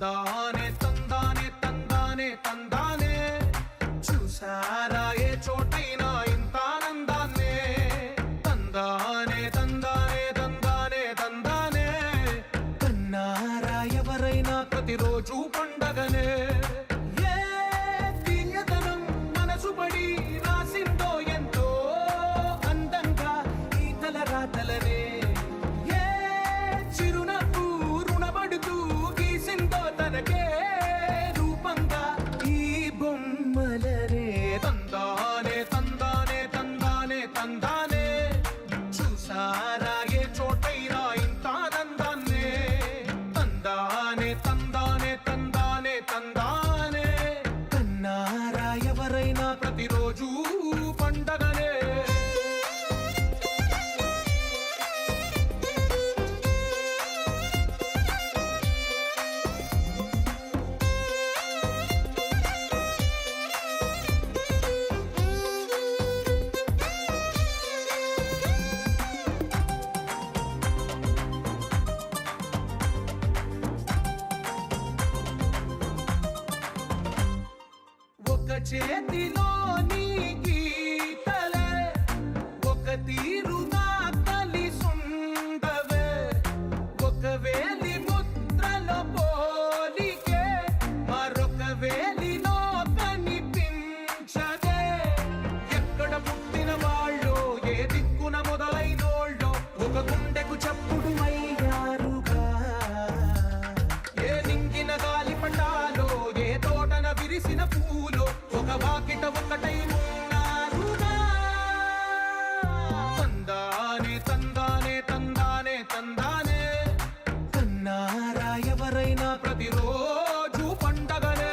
తందానే తందానే తందానే తందానే చూసారా ఏ చోటైనా ఇంత ఆనందాన్నే తందానే తందానే తందానే తందానే కన్నారా ఎవరైనా ప్రతిరోజు పండగనే ప్రతిరోజు పండగనే ఒక చేతిలో నీ గీతలే ఒక తీరుగా కలిసుండవే ఒక వేలి ముద్రలో పోలికే మరొక వేలిలో కనిపించదే ఎక్కడ పుట్టిన వాళ్ళు ఏ దిక్కున మొదలైనోళ్ళో ఒక గుండెకు చప్పుడు అయ్యారుగా ఏ నింగిన గాలి పండాలో ఏ తోటన విరిసిన పూలో ఒక వాకిట ఒకటై ఉన్నారుగా తందానే తందానే తందానే తందానే కన్నారా ఎవరైనా ప్రతిరోజు పండగనే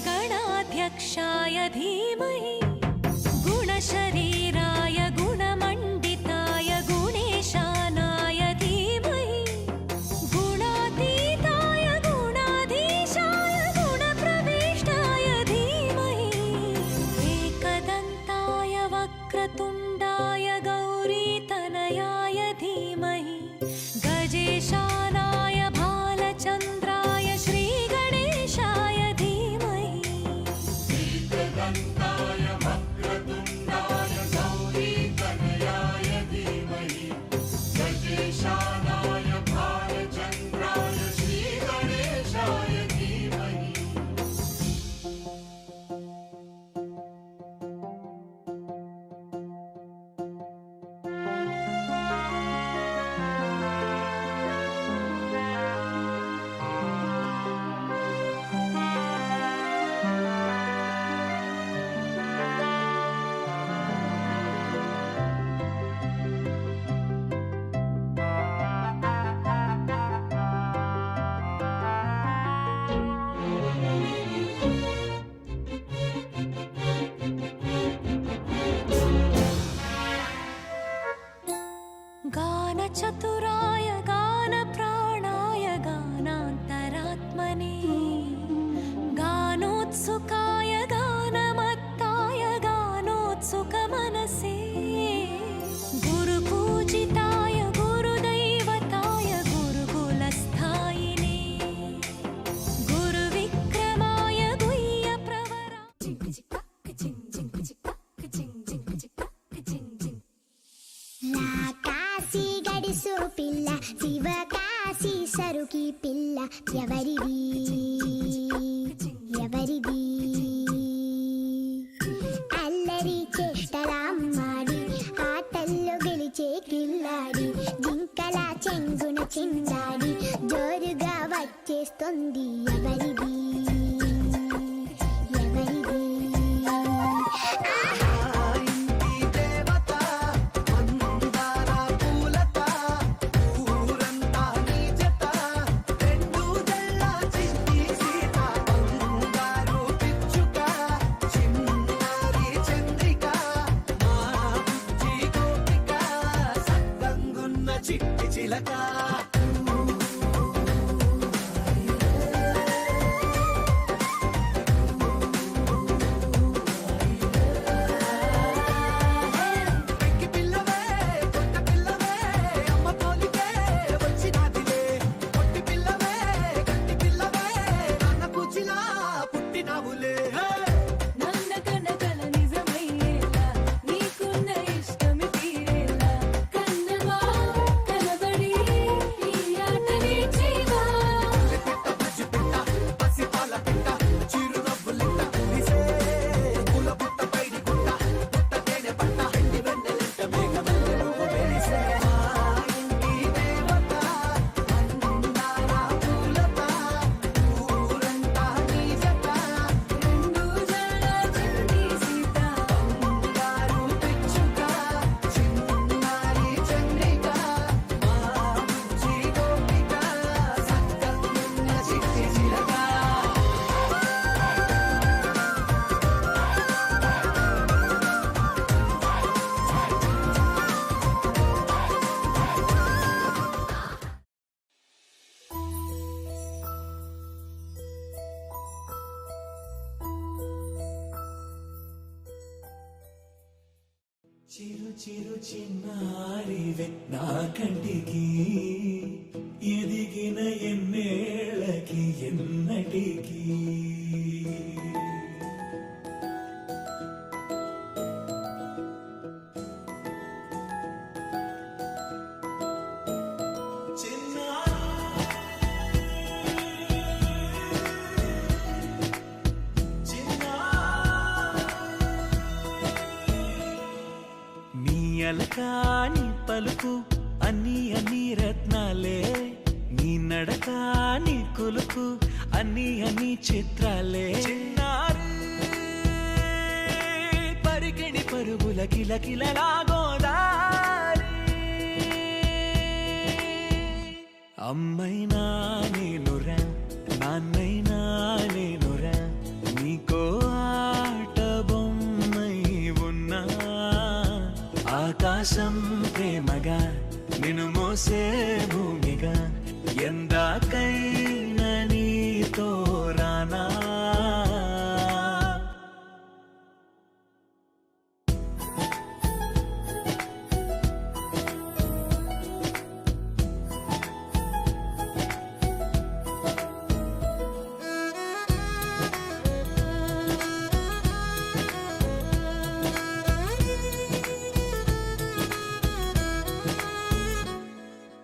गणाध्यक्षाय धीमहि गुणशरीराय गुणमण्डिताय गुणेशानाय धीमहि गुणातीताय गुणाधीशाय गुणप्रविष्टाय धीमहि एकदन्ताय वक्रतुण्डाय गौरीतनयाय धीमहि गजेशानाय भालचन्द्राय श्रीगणेशाय गानचतुराय गानप्राणाय गानान्तरात्मने गानोत्सुकाय गानमत्ताय गानोत्सुकमनसे गुरुपूजिताय गुरुदैवताय गुरुकुलस्थायिने गुरुविक्रमाय गुह्यप्रवरा గడిసు పిల్ల శివకాశి సరుకి పిల్ల ఎవరిది ఎవరిది అల్లరి చేష్టలామ్మాడి ఆటల్లో గెలిచే కిల్లాడి జింకల చెంగున చిందాడి జోరుగా వచ్చేస్తుంది ఎవరిది ఎవరిది చిలక పెంకి పిల్లవే కొత్త పిల్లవే అమ్మ పోలికే వచ్చినాదిలే పొట్టి పిల్లవే గట్టి పిల్లవే నాన్న కూచిలా పుట్టినావులే నన్న కనకల నిజమయ్యేలా నీకున్న ఇష్టమి తీరేలా కన్నవా కనబడి ఈ ఆటనే చేయవా పిట్ట బుజ్జి పిట్ట పసి పాల పిట్ట చిరు నవ్వులిట్ట కులిసే పూల బుట్ట పైడి గుట్ట పుట్ట తేనె పట్ట ఎండి వెన్నెలింట మేఘమల్లె నువ్వు వెలిసే మా ఇంటి దేవత అందాల పూలత ఊరంతా నీ జత రెండు జడ చింది సీత బంగారు పిచ్చుక చిన్నారి చంద్రిక మా బుజ్జి గోపిక సక్కనున్న చిట్టి చిలక చిరు చిరు చిన్నారివే నా కంటికి ఎదిగిన ఎన్నేళ్ళకి ఎన్నటికి నీ అలకాని పలుకు అన్ని అన్ని రత్నాలే నీ నడక నీ కులుకు అన్ని అన్ని చిత్రాలే చిన్నారు పరికిణి పరుగుల కిలకిలలాగోదారి అమ్మైనా నేనురా నాన్నైనా నేనురా నీకో ఆట బొమ్మై ఉన్నా ఆకాశం ప్రేమగా నిన్ను మోసే భూమిగా ఎందాకైనా నీతో రానా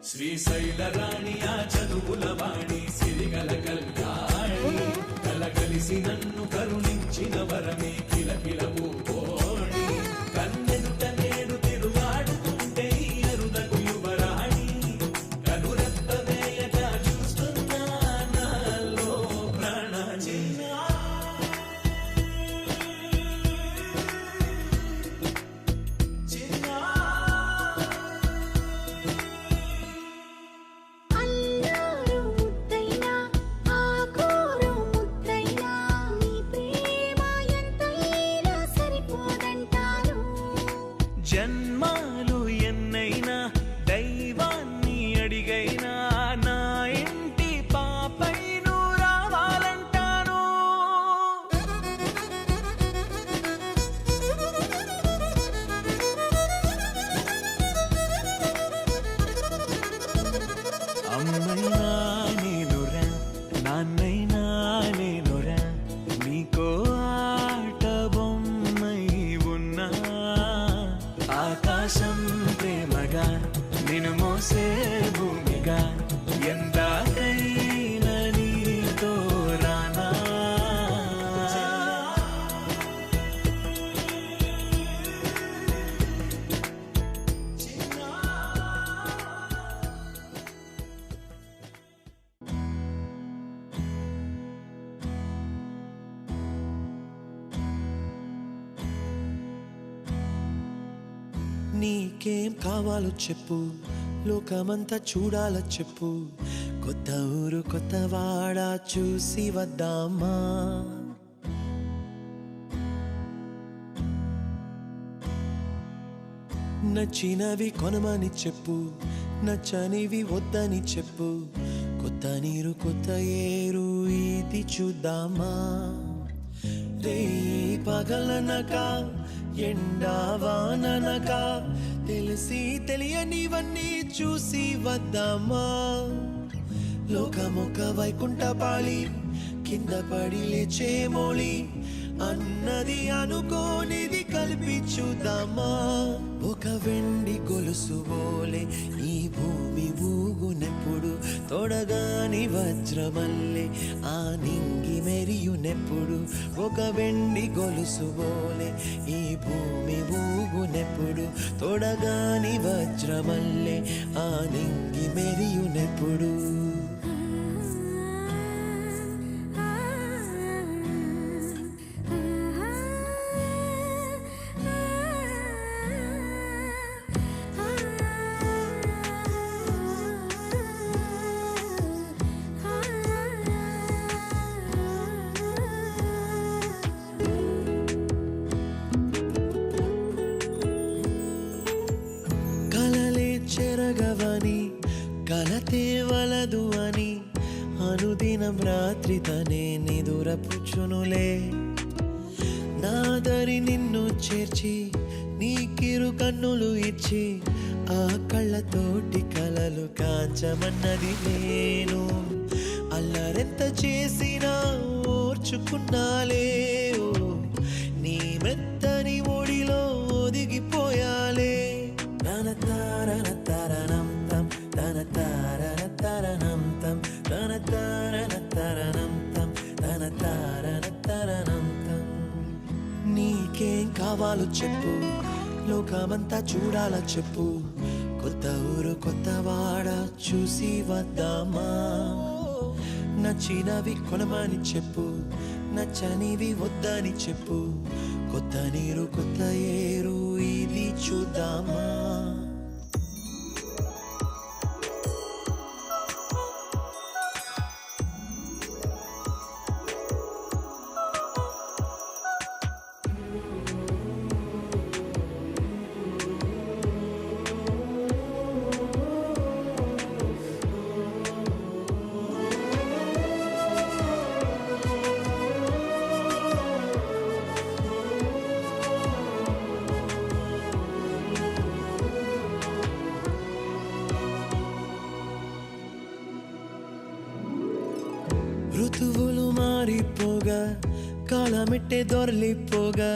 శ్రీశైల రాణి ఆ చదువుల వాణి సిరిగల కల్యాణి కలగలిసి నన్ను కరుణించిన వరమే కిలకిలవు కోణి కన్నెదుట నేడు తిరుగాడుతుంటే ఈ అరుదకు యువరాణి కనురెప్ప వేయక చూస్తున్నా నాలో ప్రాణ అల్లారు ముద్దైనా ఆకూరు ముద్దైనా నీ ప్రేమ ఎంతైనా సరిపోదంటారు జన్మాలు ఎన్నైనా దైవాన్ని అడిగైనా నా ఇంటి పాపై నువ్వు రావాలంటాను అమ్మైనా నేనురా నాన్నైనా నేనురా నీకో ఆట బొమ్మై ఉన్నా ఆకాశం ప్రేమగా నిన్ను మోసే భూమిగా ఎందాకైనా నీతో రానా నీకేం కావాలో చెప్పు లోకమంతా చూడాలో చెప్పు కొత్త ఊరు కొత్త వాడ చూసి వద్దామా నచ్చినవి కొనమని చెప్పు, నచ్చనివి వద్దని చెప్పు. కొత్త నీరు కొత్త ఏరు ఇది చూద్దామా. రే పగలనక ఎండావాననక తెలిసి తెలియనివన్నీ చూసి వద్దామా. లోకమొక వైకుంఠపాళి కింద పడి లేచే మోళి అన్నది అనుకోనిది కలిపి చూద్దామా. ఒక వెండి గొలుసు బోలే ఈ భూమి ఊగునెప్పుడు, తొడగాని వజ్రమల్లే ఆ నింగి మెరియునెప్పుడు. ఒక వెండి గొలుసు బోలే ఈ భూమి ఊగునెప్పుడు, తొడగాని వజ్రమల్లే ఆ నింగి మెరియునెప్పుడు. కలలే చెరగవని కలతే వలదు అని అనుదినం రాత్రి తనే నిదురపుచ్చునులే. నాదరి నిన్ను చేర్చి నీకిరు కన్నులు ఇచ్చి ఆ కళ్ళతోటి కలలు కాంచమన్నది నేను. అల్లరెంత చేసినా ఓర్చుకున్నాలే, ఓ నీ మెత్తని ఒడిలో ఒదిగిపోయాలే. తన తారన తరణం తం తన తారన తరణం తం తన తారన తరణం తం తన తారన తరణం తం. నీకేం కావాలో చెప్పు, లోకమంతా చూడాల చెప్పు. కొత్త ఊరు కొత్త వాడ చూసి వద్దామా. నచ్చినవి కొనమని చెప్పు, నచ్చనివి వద్దని చెప్పు. కొత్త నీరు కొత్త ఏరు ఇది చూద్దామా. ఋతువులు మారిపోగా కాలమిట్టే దొరలిపోగా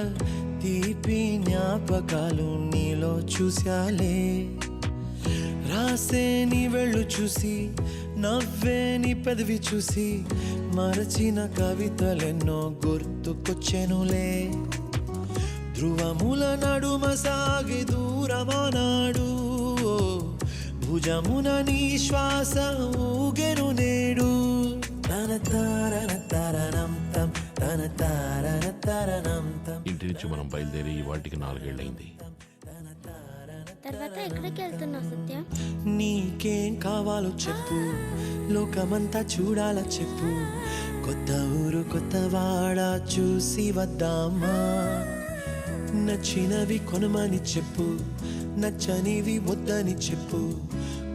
తీపి జ్ఞాపకాలు నీలో చూశాలే. రాసే నీ వెళ్ళు చూసి నవ్వే నీ పెదవి చూసి మరచిన కవితలెన్నో గుర్తుకొచ్చెనులే. ధ్రువముల నడుమ సాగి దూరమానాడు, భుజమున నీ శ్వాస ఊగెను నేడు. తన తారన తరణం తం తన తారన తరణం తం. ఇంటి నుంచి మనం బయలుదేరి వాటికి 4 ఏళ్ళైంది. తర్వాత ఎక్కడికి వెళ్తున్నావు సత్య? నీకేం కావాలో చెప్పు, లోకమంతా చూడాల చెప్పు. కొత్త ఊరు కొత్త వాడ చూసి వద్దామా. నచ్చినవి కొనమని చెప్పు, నచ్చనివి వద్దని చెప్పు.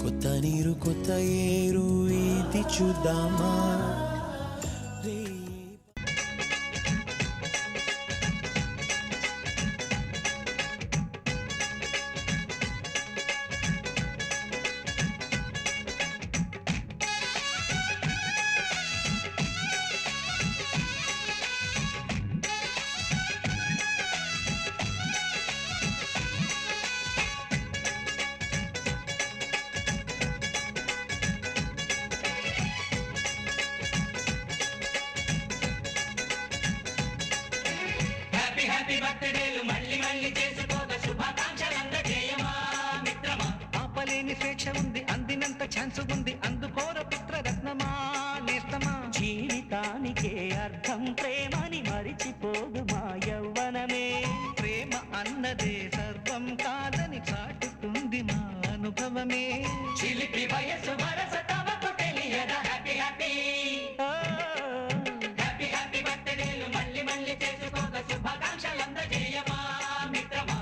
కొత్త నీరు కొత్త ఏరు ఇది చూద్దామా. హ్యాపీ బర్త్డేలు మళ్ళీ మళ్ళీ చేసుకోక శుభాకాంక్షలందజేయమా మిత్రమా. ఆపలేని స్వేచ్ఛ ఉంది, అందినంత ఛాన్స్ ఉంది, అందుకోర పుత్రరత్నమా నేస్తమా. జీవితానికే అర్థం ప్రేమని మరిచిపోదు మా యవ్వనమే. ప్రేమ అన్నదే సర్వం కాదని చాటుతుంది మా అనుభవమే. చిలిపి వయసు వరస తమకు తెలియదా. హ్యాపీ హ్యాపీ హ్యాపీ హ్యాపీ బర్త్డేలు మళ్ళీ మళ్ళీ చేసుకోక శుభాకాంక్షలందజేయమా మిత్రమా.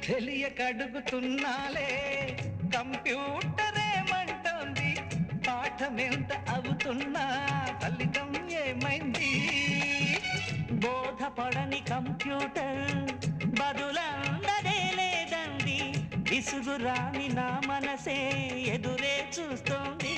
తెలియక అడుగుతున్నాలే కంప్యూటరేమంటోంది పాఠమెంత అవుతున్నా ఫలితం ఏమైంది బోధపడని కంప్యూటర్ బదులందరే లేదండి విసుగురాని నా మనసే ఎదురే చూస్తోంది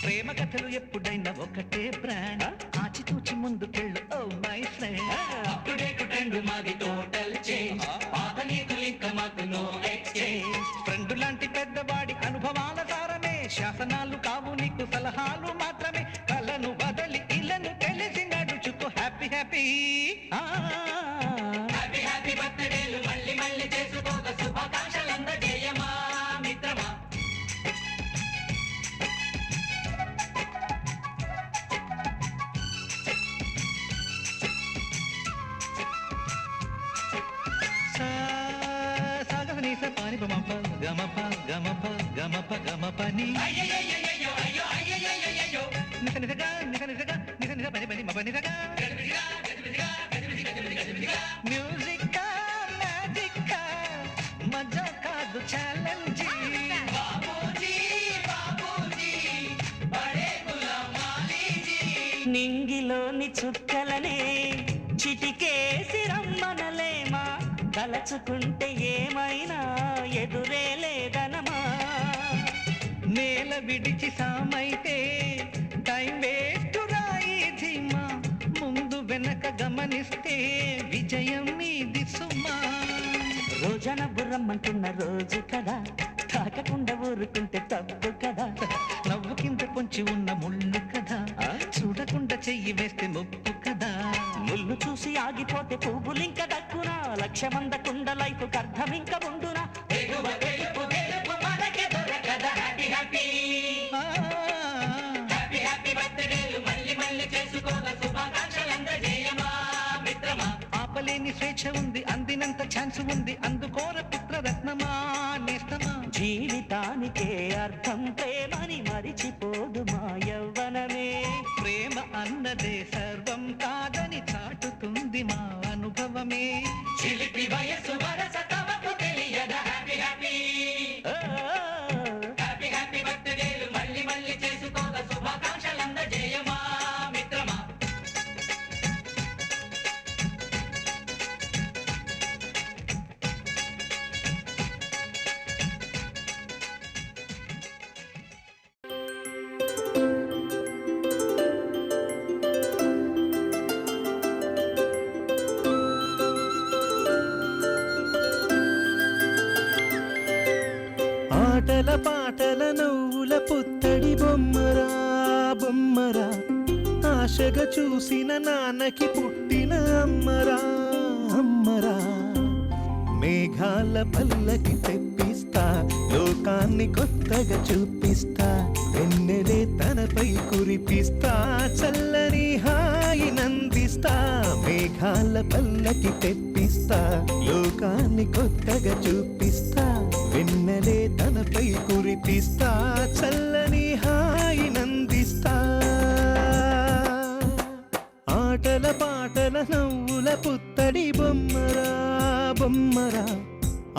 ప్రేమ కథలు ఎప్పుడైనా ఒకటే బ్రాండ్ ఆచితూచి ముందుకెళ్ళు oh my friend update trend మాది టోటల్ చేంజ్ పాత నీతులు ఇంకా మాకు నో ఎక్స్చేంజ్ ఫ్రెండ్ లాంటి పెద్దవాడి అనుభవాల సారమే శాసనాలు కావు నీకు సలహాలు మాత్రమే కలను బదలి ఇలను తెలిసి నడుచుకో హ్యాపీ హ్యాపీ హ్యాపీ హ్యాపీ బర్త్డేలు మళ్ళీ మళ్ళీ చేసుకోక శుభాకాంక్షలందజేయమా మిత్రమా గమప గమప గమప గమపని నిసనిసగా నిసనిసగా నిసనిస పని పని మపనిసగా మ్యూజిక్ మ్యాజిక్ మజా కాదు ఛాలెంజ్ నింగిలోని చుక్కలనే చిటికేసి రమ్మనలేమా తలచుకుంటే ఏమైనా ఎదురే లేదనమా నేల విడిచి సామైతే టైం వేస్ట్ రాయి ధీమా ముందు వెనక గమనిస్తే విజయం మీది సుమా రోజన బుర్రమ్మంటున్న రోజు కదా తాకకుండా ఊరుకుంటే తప్పు కదా నవ్వు కింద పొంచి ఉన్న ముళ్ళు కదా చూడకుండా చెయ్యి వేస్తే ముప్పు కదా ముళ్ళు చూసి ఆగిపోతే పువ్వులింక దక్కునా లక్ష్యమందకుండా లైఫ్ అర్థం ఇంకా ఉండునా హ్యాపీ హ్యాపీ హ్యాపీ హ్యాపీ బర్త్డేలు మళ్ళీ మళ్ళీ చేసుకోగా శుభాకాంక్షలందజేయమా మిత్రమా ఆపలేని స్వేచ్ఛ ఉంది అందినంత ఛాన్స్ ఉంది అందుకోర పుత్రరత్నమా నేస్తమా జీవితానికే అర్థం ప్రేమని మరిచిపోదు మా యవ్వనమే ప్రేమ అన్నదే సర్వం కాదని చాటుతుంది మా అనుభవమే చిలిపి వయసు వరస తమకు తెలియదా హ్యాపీ హ్యాపీ హ్యాపీ హ్యాపీ బర్త్డేలు మళ్ళీ మళ్ళీ చేసుకోగా శుభాకాంక్షలందజేయమా మిత్రమా ఆటల పాటల నవ్వుల పుత్తడి బొమ్మరా బొమ్మరా ఆశగా చూసిన నాన్నకి పుట్టిన అమ్మరా అమ్మరా మేఘాల పల్లకి తెప్పిస్తా లోకాన్ని కొత్తగా చూపిస్తా వెన్నెలే తనపై కురిపిస్తా చల్లని హాయి నందిస్తా మేఘాల పల్లకి తెప్పిస్తా లోకాన్ని కొత్తగా చూపిస్తా వెన్నెలే తనపై కురిపిస్తా చల్లని హాయి నందిస్తా ఆటల పాటల నవ్వుల పుత్తడి బొమ్మరా బొమ్మరా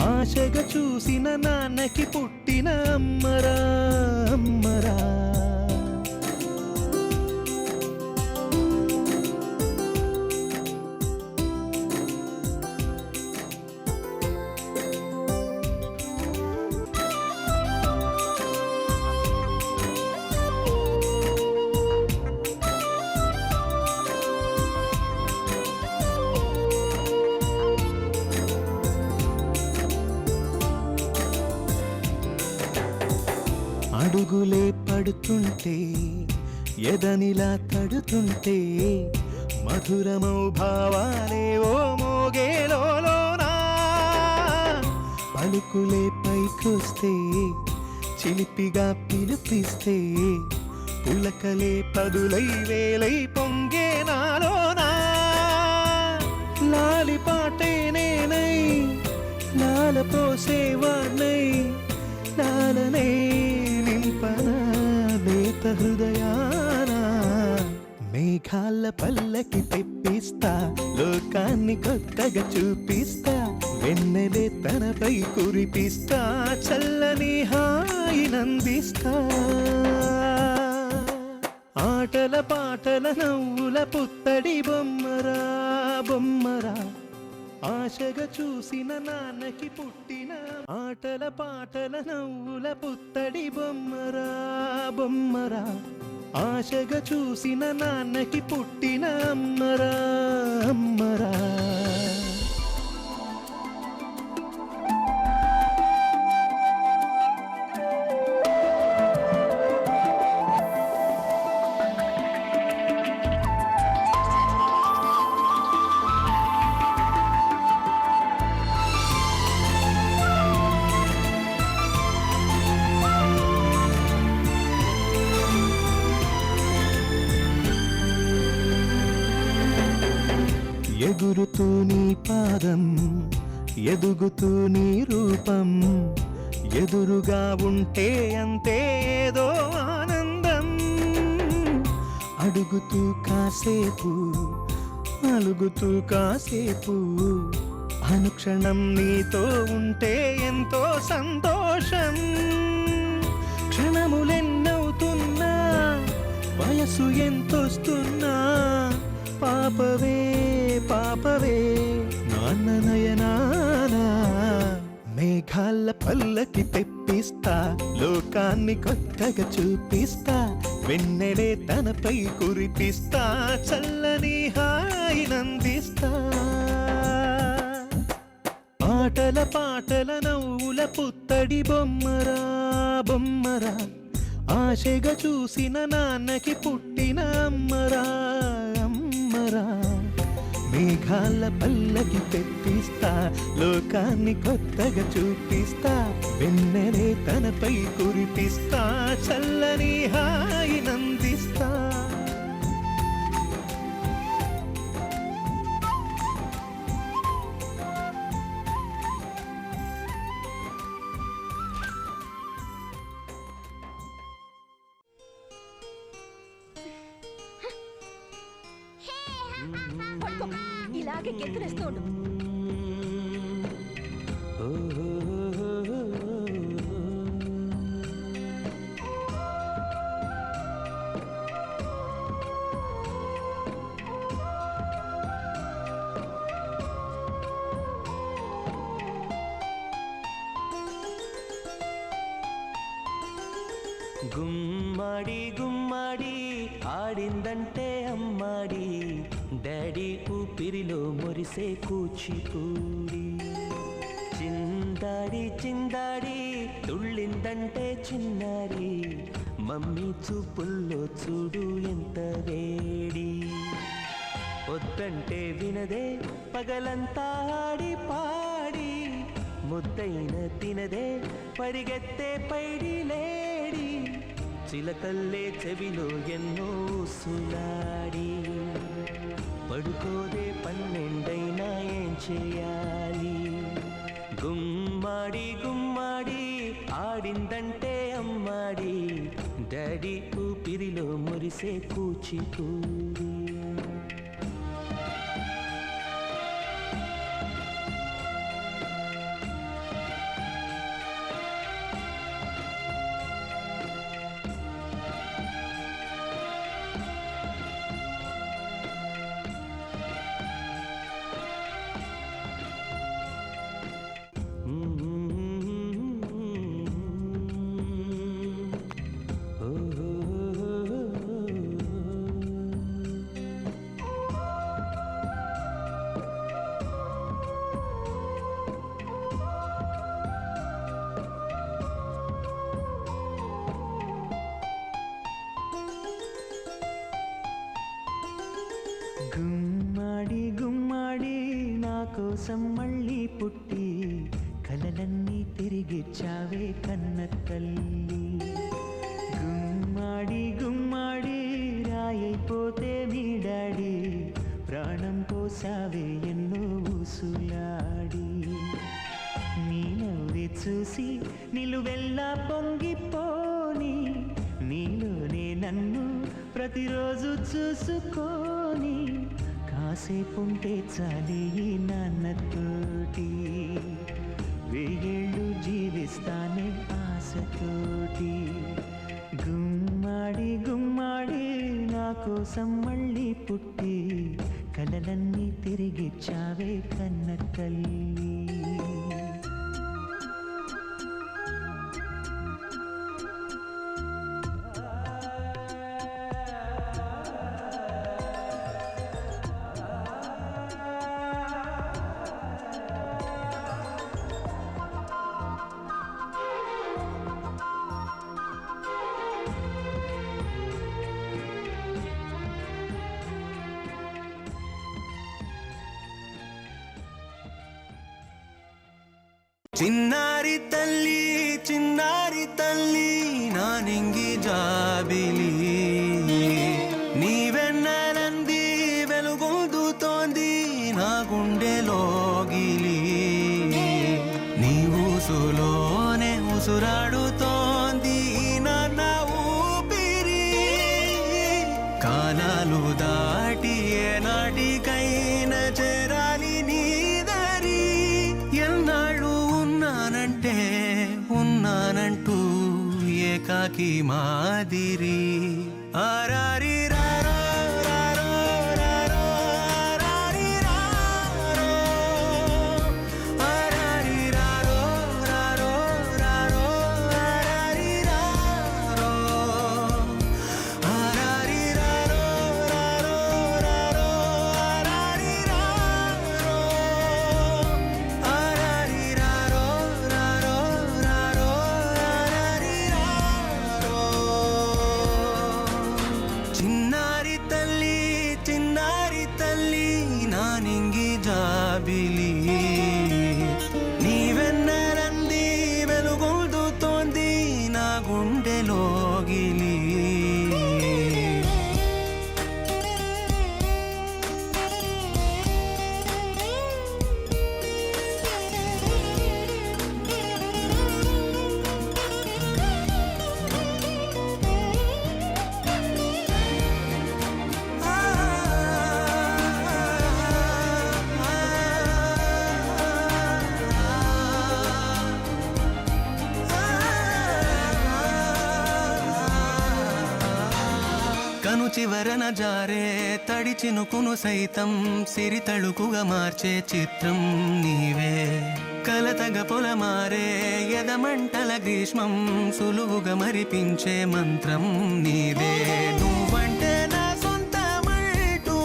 ఆశగా చూసిన నాన్నకి పుట్టిన అమ్మరా అమ్మరా అడుగులే పడుతుంటే ఎదనిలా తడుతుంటే మధురమౌ భావాలే ఓ మోగేలోనా పలుకులే పైకొస్తే చిలిపిగా పిలిపిస్తే పులకలే పదులై వేలై పొంగే నాలోనా లాలి పాటే నేనై లాల పోసేవాణ్ణై లాలనే నింపన లేత హృదయాన మేఘాల పల్లకి తెప్పిస్తా లోకాన్ని కొత్తగా చూపిస్తా వెన్నెలే తనపై కురిపిస్తా చల్లని హాయినందిస్తా ఆటల పాటల నవ్వుల పుత్తడి బొమ్మరా బొమ్మరా ఆశగా చూసిన నాన్నకి పుట్టిన ఆటల పాటల నవ్వుల పుత్తడి బొమ్మరా బొమ్మరా ఆశగా చూసిన నాన్నకి పుట్టిన అమ్మరా అమ్మరా ఎగురుతూ నీ పాదం ఎదుగుతూ నీ రూపం ఎదురుగా ఉంటే అంతే ఏదో ఆనందం అడుగుతూ కాసేపు అలుగుతూ కాసేపు అనుక్షణం నీతో ఉంటే ఎంతో సంతోషం క్షణములెన్నవుతున్నా వయసు ఎంతొస్తున్నా పాపవే పాపవే నాన్న నయనానా మేఘాల పల్లకి తెప్పిస్తా లోకాన్ని కొత్తగా చూపిస్తా వెన్నెలే తనపై కురిపిస్తా చల్లని హాయినందిస్తా ఆటల పాటల నవ్వుల పుత్తడి బొమ్మరా బొమ్మరా ఆశగా చూసిన నాన్నకి పుట్టిన అమ్మరా అమ్మరా మేఘాల పల్లకి తెప్పిస్తా లోకాన్ని కొత్తగా చూపిస్తా వెన్నెలే తనపై కురిపిస్తా చల్లని హాయినందిస్తా ఇలాగే గెంతులేస్తూ ఉండు. గుమ్మడి గుమ్మడి ఆడిందంటే అమ్మాడి డాడీ ఊపిరిలో మురిసే కూచిపూడి చిందాడి చిందాడి తుళ్ళిందంటే చిన్నారి మమ్మీ చూపుల్లో చూడు ఎంత వేడి వద్దంటే వినదే పగలంతా ఆడి పాడి ముద్దైన తినదే పరిగెత్తే పైడి లేడి చిలకల్లే చెవిలో ఎన్నో సులాడి పడుకోదే పన్నెండైనా ఏం చేయాలి గుమ్మాడి గుమ్మాడి ఆడిందంటే అమ్మాడి డాడీ ఊపిరిలో మురిసే కూచిపూడి గుమ్మాడి గుమ్మాడి నా కోసం మళ్ళీ పుట్టి కలలన్నీ తిరిగిచ్చావే కన్న తల్లి గుమ్మాడి గుమ్మాడి రాయైపోతే మీ డాడీ ప్రాణం పోసావే ఎన్నో ఊసులాడి నీ నవ్వి చూసి నిలువెల్లా పొంగిపోని నీలోనే నన్ను ప్రతిరోజు చూసుకొని కాసేపుంటే చాలి నాన్నతోటి కోసం మళ్ళీ పుట్టి కలలన్నీ తిరిగిచ్చావే కన్న తల్లి. చిన్నారి తల్లి నా నింగి జాబిలి నీవెన్నెలంది వెలుగొందుతోంది నా గుండెలోగిలి నీ ఊసులోనే ఉసురాడుతోంది నాన్న ఊపిరి కాలాలు దాటి ఏనాటికైనా చేరాలి నీ దరి ఎన్నాళ్ళు ఉన్నానంటూ ఏకాకి మాదిరి ఆరారి రారో రారో రారో ఆరారి రారో ఆరారి రారో రారో రారో ఆరారి రారో ఆరారి రారో రారో రారో ఆరారి రారో ఆరారి రారో రారో రారో ఆరారి రారో చిన్నారి తల్లి నా నింగి జాబిలి నీవెన్నెలంది వెలుగొందుతోంది నా గుండెలోగిలి కను చివరన జారే తడి చినుకును సైతం సిరి తళుకుగా మార్చే చిత్రం నీవే కలతగ పొలమారే ఎదమంటల గ్రీష్మం సులువుగా మరిపించే మంత్రం నీదే నువ్వంటే నా సొంతమంటూ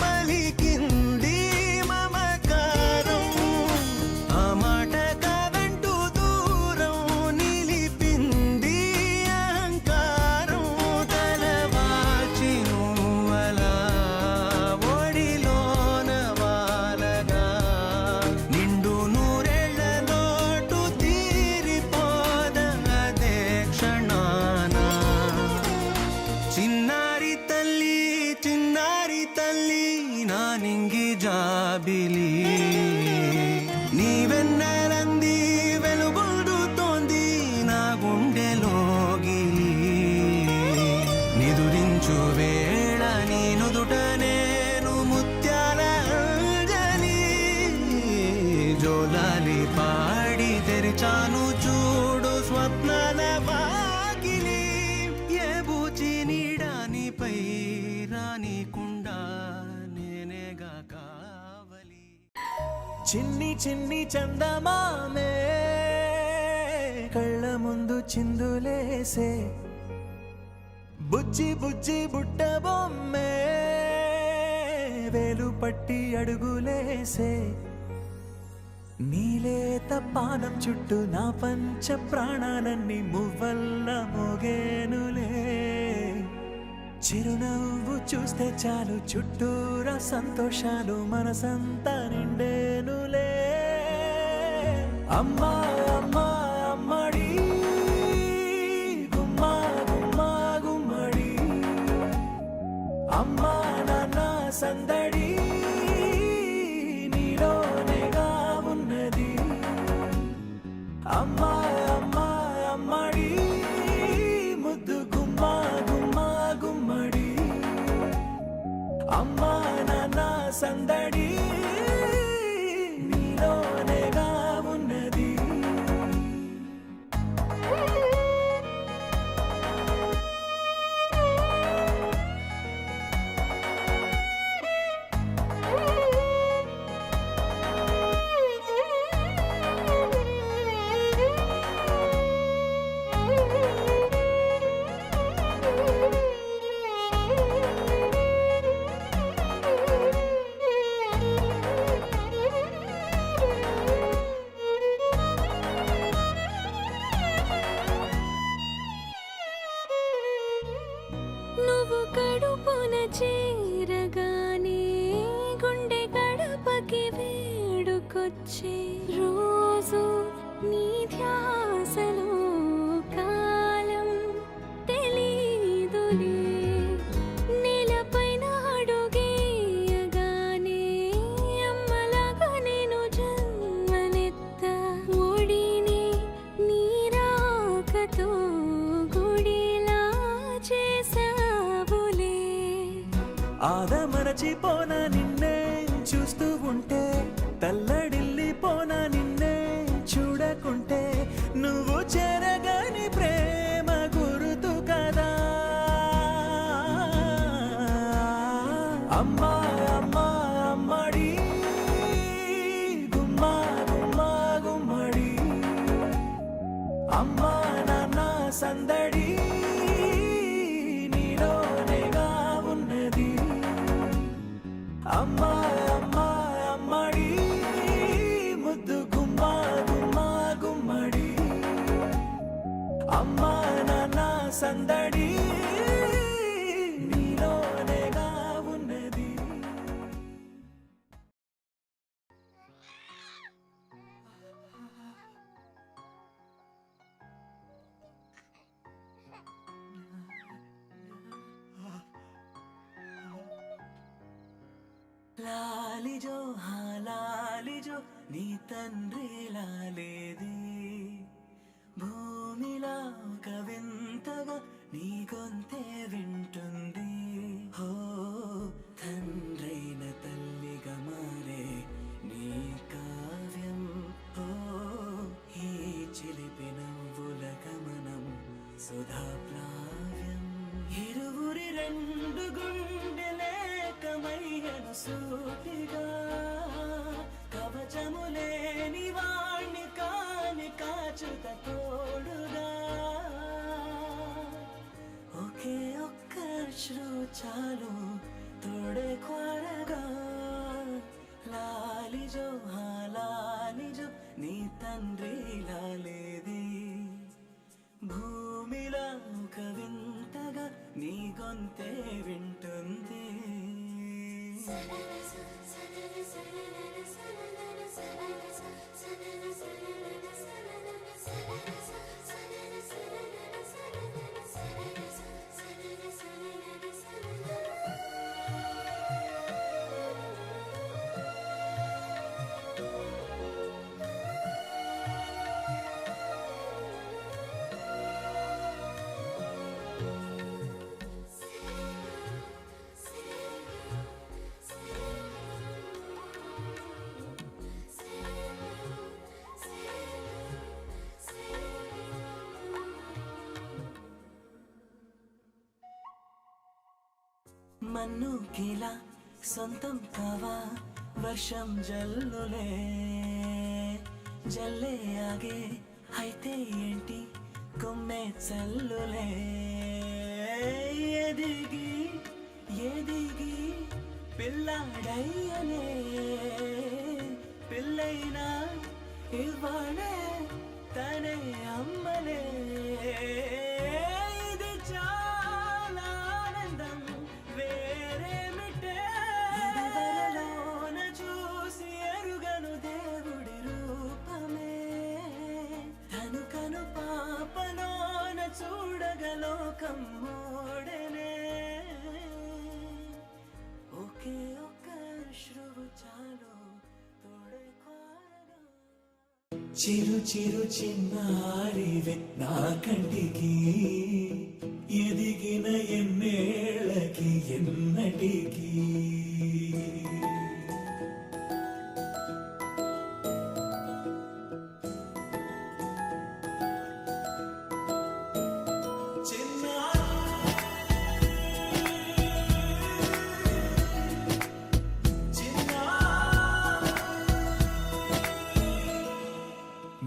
పలికింది మమకారం ఆ మాట కాదంటూ దూరం నిలిపింది అహంకారం తలవాచి నువ్వలా ఒడిలోన వాలగా నిండు నూరేళ్ల లోటు తీరిపోదదే క్షణాన చిన్నారి తల్లి నా నింగి జాబిలి నీవెన్నెలంది వెలుగొందుతోంది నా గుండెలోగిలి నిదురించు వేళ నీ నుదుట నేను ముత్యాల అంజలి జోలాలి పాడి తెరిచాను చూడు స్వప్నాల వాకిలి ఏ బూచి నీడానిపై రానికుండా నేనేగా కావలి చిన్ని చందమామే కళ్ళ ముందు చిందులేసే బుజ్జి బుట్ట బొమ్మే వేలు పట్టి అడుగులేసే నీలేత పానం చుట్టూ నా పంచ ప్రాణాలన్నీ మువ్వల్ల మోగేనులే చిరునవ్వు చూస్తే చాలు చుట్టూరా సంతోషాలు మనసంతా నిండేనులే అమ్మా అమ్మా అమ్మడి గుమ్మా గుమ్మా గుమ్మడి అమ్మా నాన్న సందడి నీలోనేగా ఉన్నది అమ్మా అమ్మా అమ్మడి ముద్దు గుమ్మా గుమ్మా గుమ్మడి అమ్మా నాన్న సందడి నీలోనేగా ఉన్నది చేరగానే గుండె గడపకి వేడుకొచ్చే రోజు నీ ధ్యాసలో కాలం తెలీదులే నేలపైన అడుగేయగానే అమ్మలాగా నేను జన్మనెత్త ఒడిని నీ రాకతో గుడిలా చేసావులే ఆదమరచిపోన నిన్నే చూస్తూ ఉంటే తల్లడిల్లిపోన నిన్నే చూడకుంటే నువ్వు చెరగని ప్రేమ గుర్తు కదా అమ్మా అమ్మా అమ్మడి గుమ్మా గుమ్మా గుమ్మడి అమ్మా నాన్న సందడి నీలోనేగా ఉన్నది అమ్మా అమ్మా అమ్మడి ముద్దు గుమ్మా గుమ్మా గుమ్మడి అమ్మా నాన్న సందడి నీలోనేగా ఉన్నది లాలిజో లాలిజో నీ తండ్రి లాలేది భూమిలా ఒక వింతగా నీ గొంతే వింటుంది హో తండ్రైన తల్లిగా మారే నీ కావ్యం హో ఈ చిలిపి నవ్వుల గమనం సుధా ప్లావ్యం ఇరువురి రెండు గుండెలేకమయ్యను సూటిగా కవచములేని వాణ్ణి కాని కాచుత తోడుగా ఒకే ఒక్క శ్రు చాలు తోడే క్వారగా లాలిజో లాలిజో నీ తండ్రి లాలేది భూమిలా ఒక వింతగా నీ గొంతే వింటుంది మన్ను కీలా సొంతం కావా వర్షం జల్లులే జల్లే ఆగే అయితే ఏంటి కొమ్మే చల్లులే ఎదిగి ఎదిగి పిల్లాడయ్యనే పిల్లైనా ఇవ్వాడే తనే అమ్మలే ఇది చాలా ఆనందం వేరేమిటే ఇదివరలోన చూసి ఎరుగను దేవుడి రూపమే తను కను పాపలోన చూడగలోకం మోడనే ఒకే ఒక్క శ్రువు చాలు తోడే కోరగా చిరు చిరు చిన్నారివే నా కంటికి ఎదిగిన ఎన్నేళ్ళకి ఎన్నటికి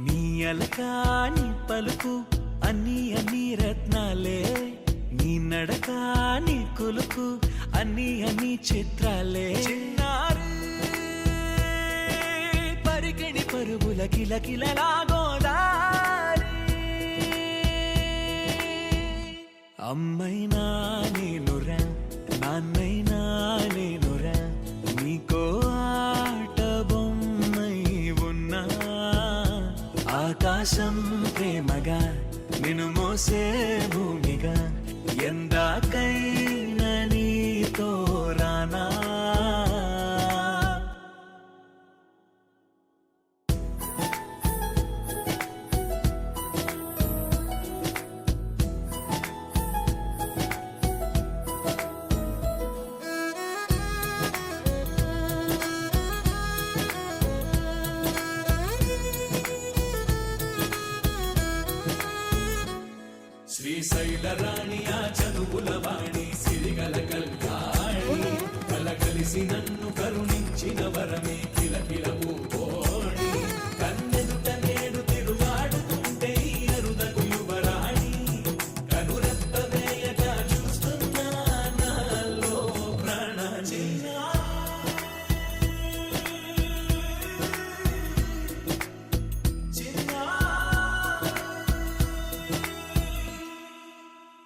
నీ అలకా నీ పలుకు అన్ని అన్ని రత్నాలే నీ నడక నీ కులుకు అన్ని అన్ని చిత్రాలే పరికిణి పరుగుల కిలకిలలాగోదారి అమ్మైనా నేనురా నాన్నైనా నేనురా నీకో ఆట బొమ్మై ఉన్నా ఆకాశం ప్రేమగా నిన్ను మోసే భూమిగా ఎందాకైనా నీతో రానా శ్రీశైల రాణి ఆ చదువుల వాణి సిరిగల కల్యాణి కలగలిసి నన్ను కరుణించిన వరమే కిలకిల పూకోణి కన్నెదుట నేడు తిరుగాడుతుంటే ఈ అరుదకు యువరాణి కనురెప్ప వేయక చూస్తున్నా నాలో ప్రాణ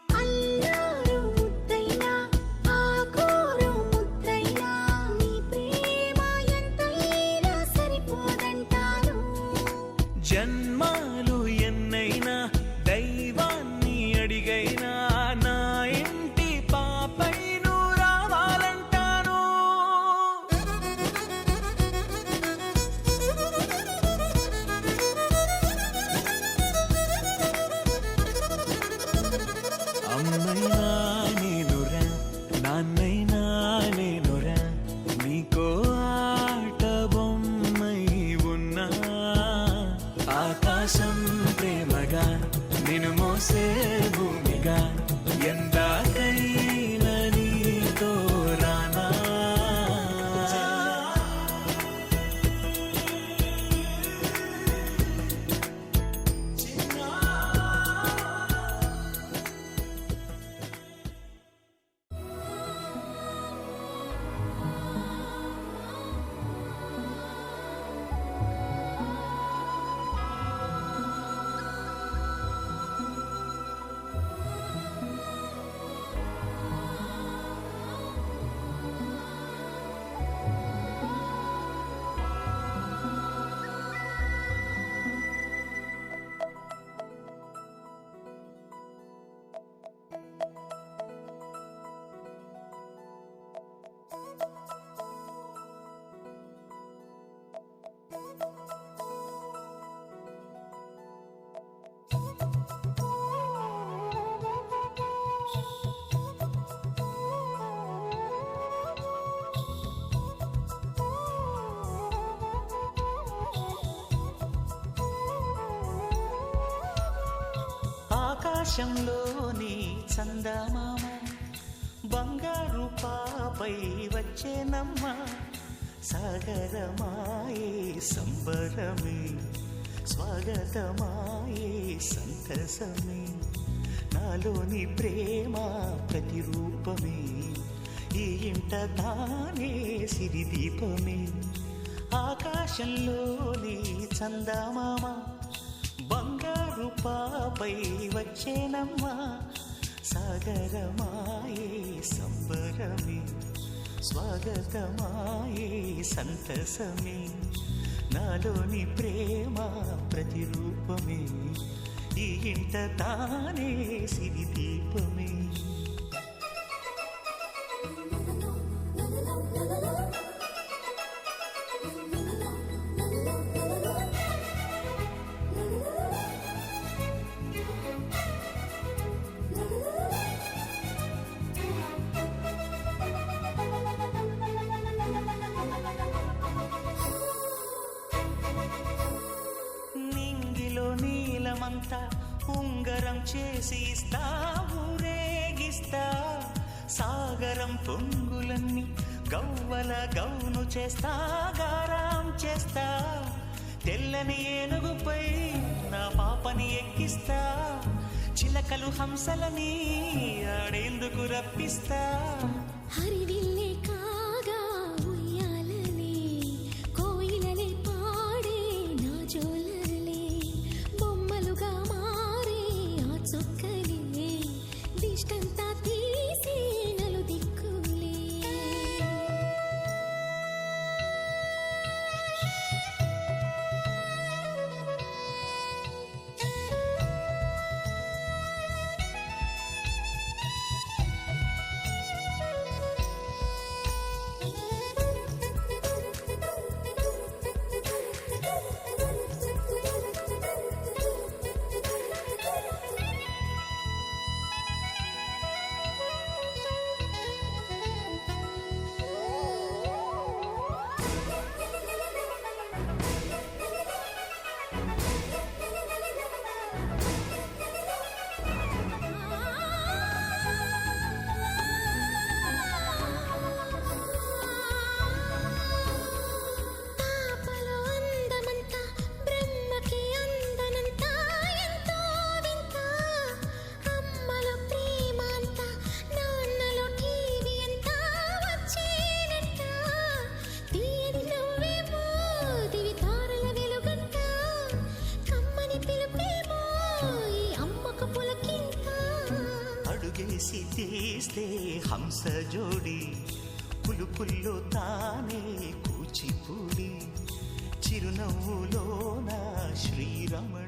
అల్లారు ముద్దైనా ఆకోరు ముద్దైనా నీ ప్రేమ ఎంతైనా సరిపోదంటారు జన్మాలు ఎన్నైనా దైవాన్ని అడిగైనా నా ఇంటి పాపై నువ్వు రావాలంటాను అమ్మైనా నేనురా నాన్నైనా నేనురా నీకో ఆట బొమ్మై ఉన్నా ఆకాశం ప్రేమగా నిన్ను మోసే భూమిగా ఎందాకైనా నీతో రానా ఆకాశంలోని చందమామ బంగారు పాపై వచ్చేనమ్మ సాగరమాయే సంబరమే స్వాగతమాయే సంతసమే నాలోని ప్రేమ ప్రతిరూపమే ఈ ఇంట తానే సిరిదీపమే ఆకాశంలోని చందమామ బంగారు పాపై వచ్చేనమ్మా సాగరమాయే సంబరమే స్వాగతమాయే సంతసమే నాలోని ప్రేమ ప్రతిరూపమే ఈ ఇంట తానే సిరిదీపమే నింగిలో నీలమంతా ఉంగరం చేసి ఇస్తా ఊరేగిస్తా సాగరం పొంగులన్నీ గవ్వల గౌను చేస్తా గారాం చేస్తా తెల్లని ఏనుగుపై నా పాపని ఎక్కిస్తా చిలకలు హంసలని ఆడేందుకు రప్పిస్తా హరివిల్లే కాగా ఉయ్యాలలే కోయిలలే పాడే నా జోలలే బొమ్మలుగా మారే ఆ చొక్కలే దిష్టంతా తీసి నలు దిక్కులే తీస్తే హంస జోడి పులుపుల్లో తానే కూచిపూడి చిరునవ్వులోన శ్రీరమణ